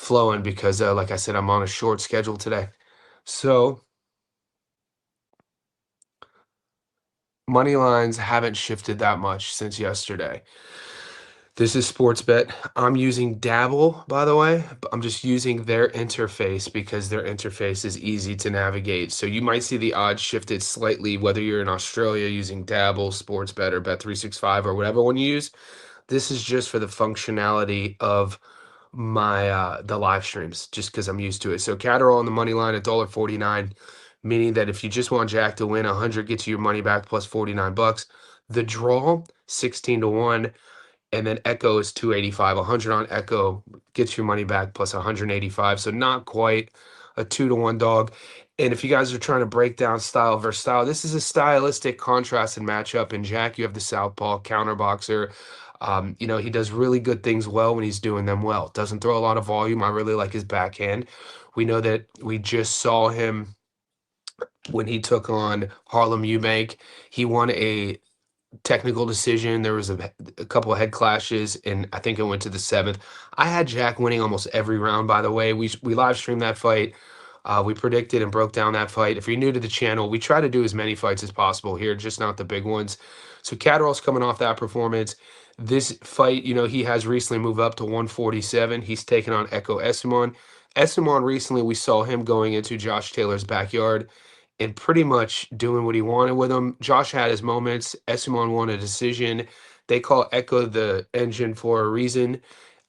flowing because, like I said, I'm on a short schedule today. So money lines haven't shifted that much since yesterday. This is sports bet. I'm using Dabble, by the way. I'm just using their interface because their interface is easy to navigate. So you might see the odds shifted slightly, whether you're in Australia using Dabble, Sports Bet, or Bet365, or whatever one you use. This is just for the functionality of my the live streams, just because I'm used to it. So Catterall on the money line $1.49, meaning that if you just want Jack to win, 100 gets you your money back plus 49 bucks. The draw 16 to 1, and then Echo is 285. 100 on Echo gets your money back plus 185. So not quite a 2 to 1 dog. And if you guys are trying to break down style versus style, this is a stylistic contrast and matchup. In Jack, you have the southpaw counter boxer. He does really good things well when he's doing them well. Doesn't throw a lot of volume. I really like his backhand. We know that we just saw him when he took on Harlem Eubank. He won a technical decision. There was a couple of head clashes, and I think it went to the seventh. I had Jack winning almost every round. By the way, we live streamed that fight. We predicted and broke down that fight. If you're new to the channel, we try to do as many fights as possible here, just not the big ones. So Catterall's coming off that performance. This fight, he has recently moved up to 147. He's taken on Echo Esimon. Esimon recently, we saw him going into Josh Taylor's backyard and pretty much doing what he wanted with him. Josh had his moments. Esimon won a decision. They call Echo the engine for a reason.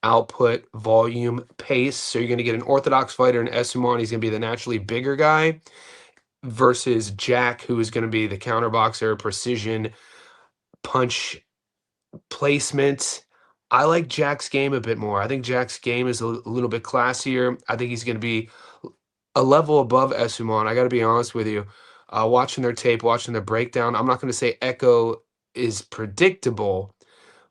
Output, volume, pace. So you're going to get an orthodox fighter in Esimon. He's going to be the naturally bigger guy versus Jack, who is going to be the counter boxer, precision, punch, placement. I like Jack's game a bit more. I think Jack's game is a little bit classier. I think he's going to be a level above Esimon. I got to be honest with you. Watching their tape, watching their breakdown, I'm not going to say Echo is predictable,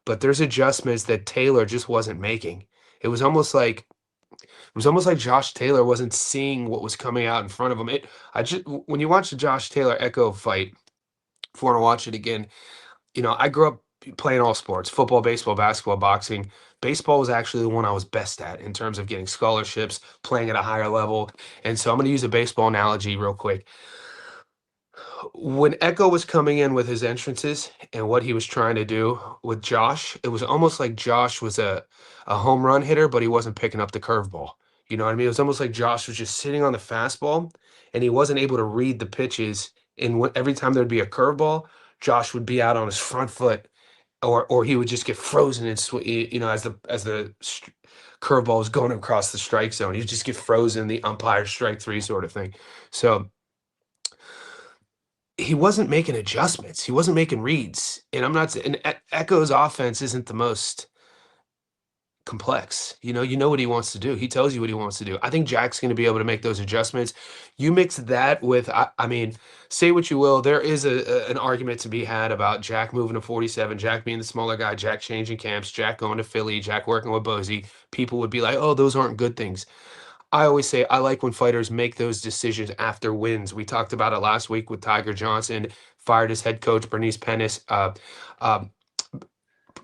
but there's adjustments that Taylor just wasn't making. It was almost like Josh Taylor wasn't seeing what was coming out in front of him. When you watch the Josh Taylor Echo fight, if you want to watch it again, I grew up playing all sports: football, baseball, basketball, boxing. Baseball was actually the one I was best at in terms of getting scholarships, playing at a higher level. And so I'm going to use a baseball analogy real quick. When Echo was coming in with his entrances and what he was trying to do with Josh, it was almost like Josh was a home run hitter, but he wasn't picking up the curveball. You know what I mean? It was almost like Josh was just sitting on the fastball and he wasn't able to read the pitches. And every time there'd be a curveball, Josh would be out on his front foot, or he would just get frozen and as the curveball was going across the strike zone. He'd just get frozen, the umpire strike three sort of thing. So he wasn't making adjustments. He wasn't making reads. And I'm not saying Echo's offense isn't the most complex. You know what he wants to do. He tells you what he wants to do. I think Jack's going to be able to make those adjustments. You mix that with, I mean, say what you will. There is an argument to be had about Jack moving to 47, Jack being the smaller guy, Jack changing camps, Jack going to Philly, Jack working with Bozy. People would be like, oh, those aren't good things. I always say I like when fighters make those decisions after wins. We talked about it last week with Tiger Johnson, fired his head coach, Bernice Pennis, um,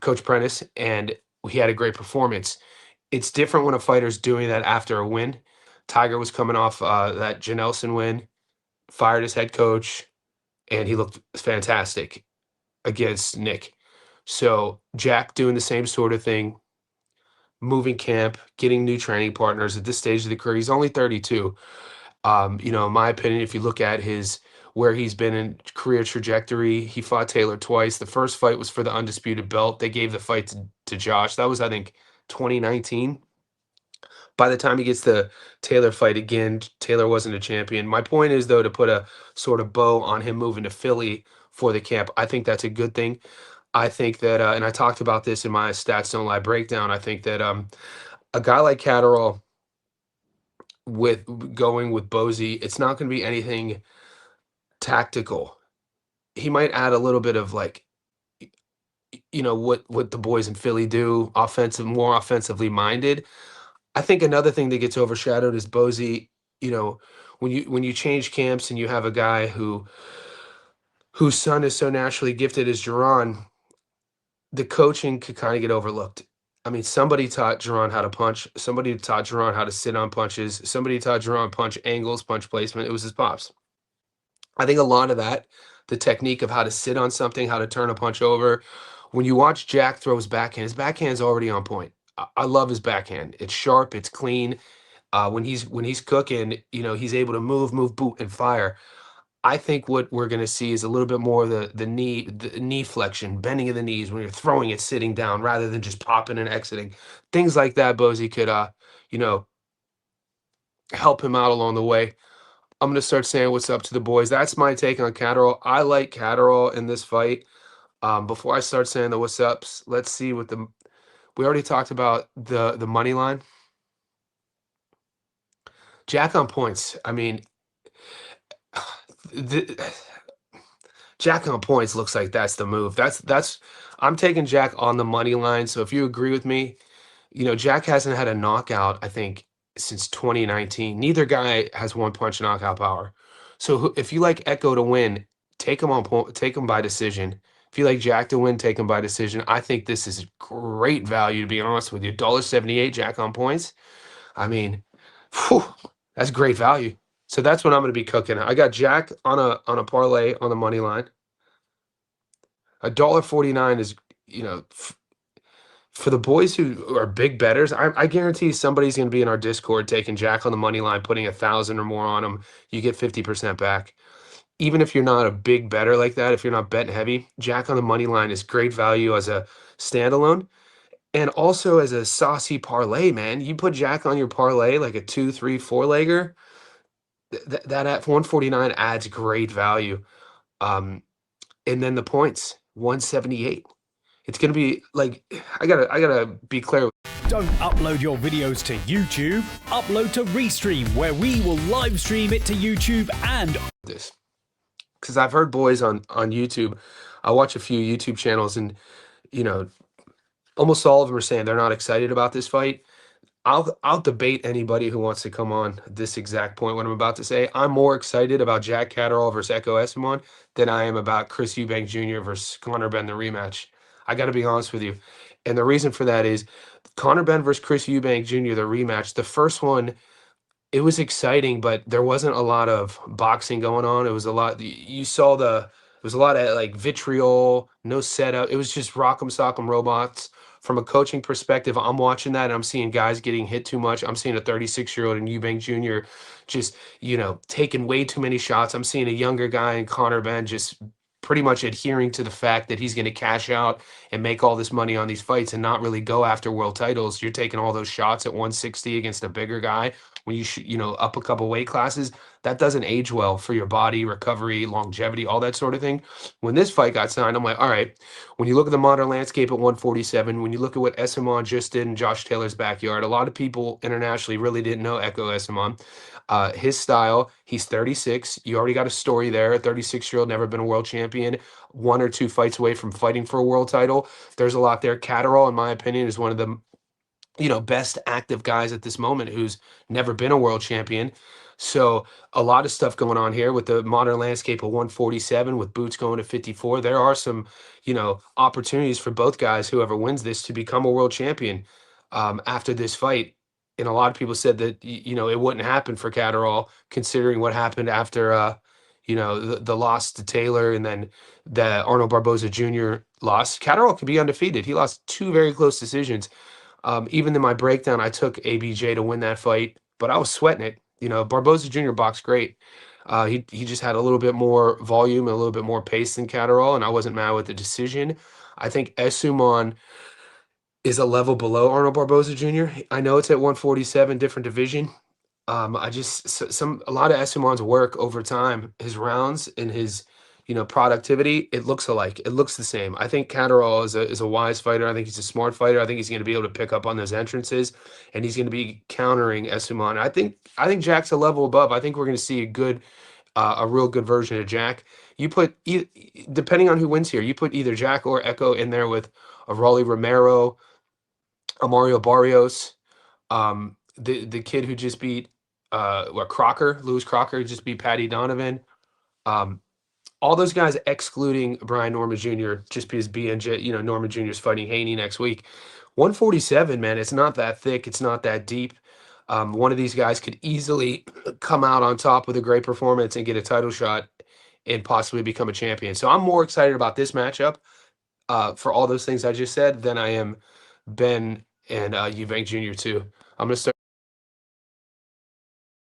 Coach Prentice, and he had a great performance. It's different when a fighter's doing that after a win. Tiger was coming off that Janelson win, fired his head coach, and he looked fantastic against Nick. So Jack doing the same sort of thing, moving camp, getting new training partners at this stage of the career. He's only 32. In my opinion, if you look at where he's been in career trajectory, he fought Taylor twice. The first fight was for the undisputed belt. They gave the fight to Josh. That was, I think, 2019. By the time he gets the Taylor fight again, Taylor wasn't a champion. My point is, though, to put a sort of bow on him moving to Philly for the camp. I think that's a good thing. I think that, and I talked about this in my Stats Don't Lie breakdown. I think that a guy like Catterall with going with Bozy, it's not going to be anything tactical. He might add a little bit of like, what the boys in Philly do, more offensively minded. I think another thing that gets overshadowed is Bozy. You know, when you change camps and you have a guy whose son is so naturally gifted as Duran, the coaching could kind of get overlooked. I mean, somebody taught Jerron how to punch. Somebody taught Jerron how to sit on punches. Somebody taught Jerron punch angles, punch placement. It was his pops. I think a lot of that, the technique of how to sit on something, how to turn a punch over. When you watch Jack throw his backhand's already on point. I love his backhand. It's sharp, it's clean. When he's cooking, he's able to move, boot, and fire. I think what we're going to see is a little bit more of the knee flexion, bending of the knees when you're throwing it sitting down rather than just popping and exiting. Things like that, Bozy could you know, help him out along the way. I'm gonna start saying what's up to the boys. That's my take on Catterall. I like Catterall in this fight. Before I start saying the what's ups, let's see what the we already talked about the money line. Jack on points. I mean, the, Jack on points looks like that's the move. That's I'm taking Jack on the money line. So if you agree with me, Jack hasn't had a knockout, I think, since 2019. Neither guy has one punch knockout power. So if you like Echo to win, take him by decision. If you like Jack to win, take him by decision. I think this is great value, to be honest with you. $1.78 Jack on points. I mean, phew, that's great value. So that's what I'm going to be cooking. I got Jack on a parlay on the money line. $1.49 is, you know, for the boys who are big betters, I guarantee somebody's going to be in our Discord taking Jack on the money line, putting 1,000 or more on him. You get 50% back. Even if you're not a big better like that, if you're not betting heavy, Jack on the money line is great value as a standalone and also as a saucy parlay, man. You put Jack on your parlay like a 2, 3, 4 legger, that at 149 adds great value. Um, and then the points, 178. It's gonna be like I gotta be clear. Don't upload your videos to YouTube. Upload to Restream, where we will live stream it to YouTube and This because I've heard boys on YouTube. I watch a few YouTube channels, and you know, almost all of them are saying they're not excited about this fight. I'll debate anybody who wants to come on this exact point. What I'm about to say, I'm more excited about Jack Catterall versus Echo Esimon than I am about Chris Eubank Jr. versus Conor Benn the rematch. I got to be honest with you, and the reason for that is Conor Benn versus Chris Eubank Jr. the rematch. The first one, it was exciting, but there wasn't a lot of boxing going on. It was a lot. You saw it was a lot of like vitriol, no setup. It was just rock'em sock'em robots. From a coaching perspective, I'm watching that and I'm seeing guys getting hit too much. I'm seeing a 36-year-old in Eubank Jr. just, taking way too many shots. I'm seeing a younger guy in Conor Benn just pretty much adhering to the fact that he's going to cash out and make all this money on these fights and not really go after world titles. You're taking all those shots at 160 against a bigger guy when you should, up a couple weight classes. That doesn't age well for your body, recovery, longevity, all that sort of thing. When this fight got signed, I'm like, all right, when you look at the modern landscape at 147, when you look at what Esimon just did in Josh Taylor's backyard, a lot of people internationally really didn't know Echo Esimon. His style, he's 36. You already got a story there. A 36-year-old, never been a world champion, one or two fights away from fighting for a world title. There's a lot there. Catterall, in my opinion, is one of the best active guys at this moment who's never been a world champion. So a lot of stuff going on here with the modern landscape of 147 with Boots going to 54. There are some, opportunities for both guys, whoever wins this, to become a world champion after this fight. And a lot of people said that, it wouldn't happen for Catterall, considering what happened after, the loss to Taylor and then the Arnold Barboza Jr. loss. Catterall could be undefeated. He lost two very close decisions. Even in my breakdown, I took ABJ to win that fight, but I was sweating it. Barboza Jr. boxed great. He just had a little bit more volume and a little bit more pace than Catterall, and I wasn't mad with the decision. I think Esumon is a level below Arnold Barboza Jr. I know it's at 147, different division. I just a lot of Esumon's work over time, his rounds and his productivity, it looks alike. It looks the same. I think Catterall is a wise fighter. I think he's a smart fighter. I think he's going to be able to pick up on those entrances, and he's going to be countering Esumon. I think Jack's a level above. I think we're going to see a real good version of Jack. You put depending on who wins here, you put either Jack or Echo in there with a Rolly Romero, a Mario Barrios, the kid who just beat Lewis Crocker, who just beat Patty Donovan. Um, all those guys excluding Brian Norman Jr. just because BNJ, Norman Jr. is fighting Haney next week. 147, man, it's not that thick, it's not that deep. One of these guys could easily come out on top with a great performance and get a title shot and possibly become a champion. So I'm more excited about this matchup for all those things I just said than I am Ben and Eubank Jr. too. I'm gonna start.